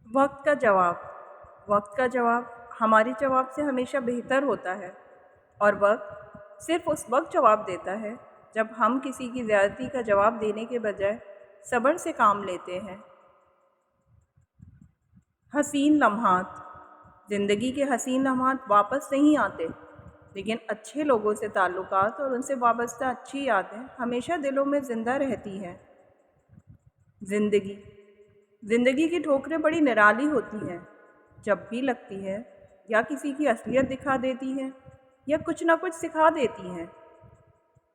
وقت کا جواب وقت کا جواب ہمارے جواب سے ہمیشہ بہتر ہوتا ہے، اور وقت صرف اس وقت جواب دیتا ہے جب ہم کسی کی زیادتی کا جواب دینے کے بجائے صبر سے کام لیتے ہیں۔ حسین لمحات۔ زندگی کے حسین لمحات واپس نہیں آتے، لیکن اچھے لوگوں سے تعلقات اور ان سے وابستہ اچھی یادیں ہمیشہ دلوں میں زندہ رہتی ہیں۔ زندگی کی ٹھوکریں بڑی نرالی ہوتی ہیں، جب بھی لگتی ہے یا کسی کی اصلیت دکھا دیتی ہے یا کچھ نہ کچھ سکھا دیتی ہیں۔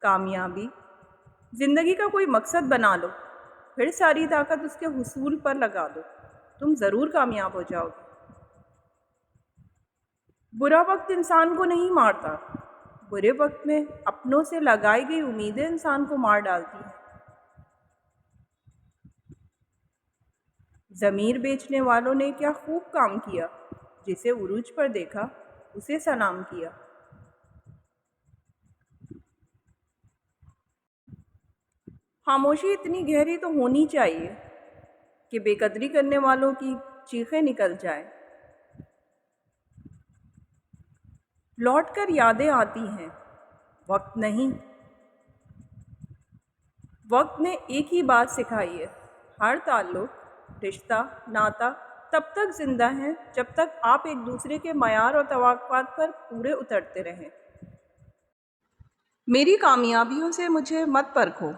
کامیابی۔ زندگی کا کوئی مقصد بنا لو، پھر ساری طاقت اس کے حصول پر لگا دو، تم ضرور کامیاب ہو جاؤ گے۔ برا وقت انسان کو نہیں مارتا، برے وقت میں اپنوں سے لگائی گئی امیدیں انسان کو مار ڈالتی ہیں۔ ضمیر بیچنے والوں نے کیا خوب کام کیا، جسے عروج پر دیکھا اسے سلام کیا۔ خاموشی اتنی گہری تو ہونی چاہیے کہ بے قدری کرنے والوں کی چیخیں نکل جائیں۔ لوٹ کر یادیں آتی ہیں، وقت نہیں۔ وقت نے ایک ہی بات سکھائی ہے، ہر تعلق، رشتہ، ناتا تب تک زندہ ہے جب تک آپ ایک دوسرے کے معیار اور توقعات پر پورے اترتے رہیں۔ میری کامیابیوں سے مجھے مت پرکھو،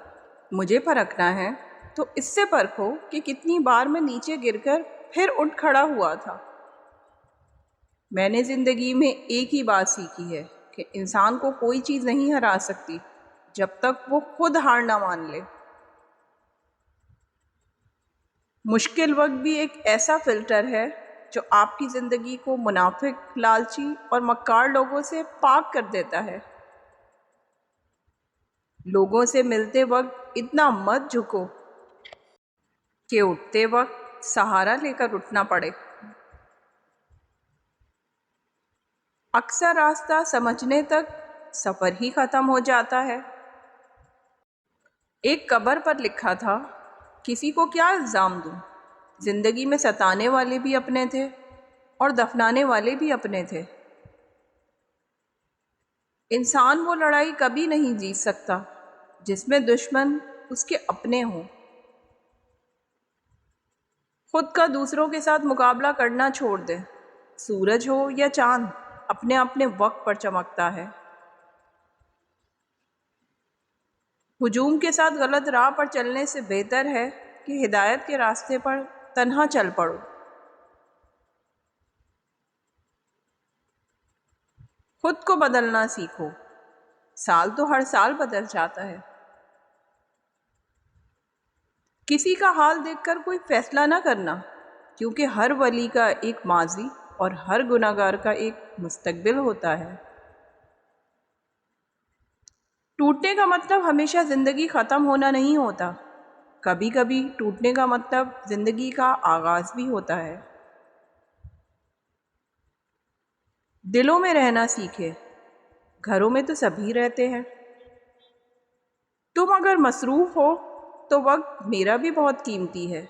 مجھے پرکھنا ہے تو اس سے پرکھو کہ کتنی بار میں نیچے گر کر پھر اٹھ کھڑا ہوا تھا۔ میں نے زندگی میں ایک ہی بات سیکھی ہے کہ انسان کو کوئی چیز نہیں ہرا سکتی جب تک وہ خود ہار نہ مان لے۔ مشکل وقت بھی ایک ایسا فلٹر ہے جو آپ کی زندگی کو منافق، لالچی اور مکار لوگوں سے پاک کر دیتا ہے۔ لوگوں سے ملتے وقت اتنا مت جھکو کہ اٹھتے وقت سہارا لے کر اٹھنا پڑے۔ اکثر راستہ سمجھنے تک سفر ہی ختم ہو جاتا ہے۔ ایک قبر پر لکھا تھا، کسی کو کیا الزام دوں، زندگی میں ستانے والے بھی اپنے تھے اور دفنانے والے بھی اپنے تھے۔ انسان وہ لڑائی کبھی نہیں جیت سکتا جس میں دشمن اس کے اپنے ہوں۔ خود کا دوسروں کے ساتھ مقابلہ کرنا چھوڑ دیں، سورج ہو یا چاند اپنے اپنے وقت پر چمکتا ہے۔ ہجوم کے ساتھ غلط راہ پر چلنے سے بہتر ہے کہ ہدایت کے راستے پر تنہا چل پڑو۔ خود کو بدلنا سیکھو، سال تو ہر سال بدل جاتا ہے۔ کسی کا حال دیکھ کر کوئی فیصلہ نہ کرنا، کیونکہ ہر ولی کا ایک ماضی اور ہر گنہگار کا ایک مستقبل ہوتا ہے۔ ٹوٹنے کا مطلب ہمیشہ زندگی ختم ہونا نہیں ہوتا، کبھی کبھی ٹوٹنے کا مطلب زندگی کا آغاز بھی ہوتا ہے۔ دلوں میں رہنا سیکھے، گھروں میں تو سبھی رہتے ہیں۔ تم اگر مصروف ہو تو وقت میرا بھی بہت قیمتی ہے۔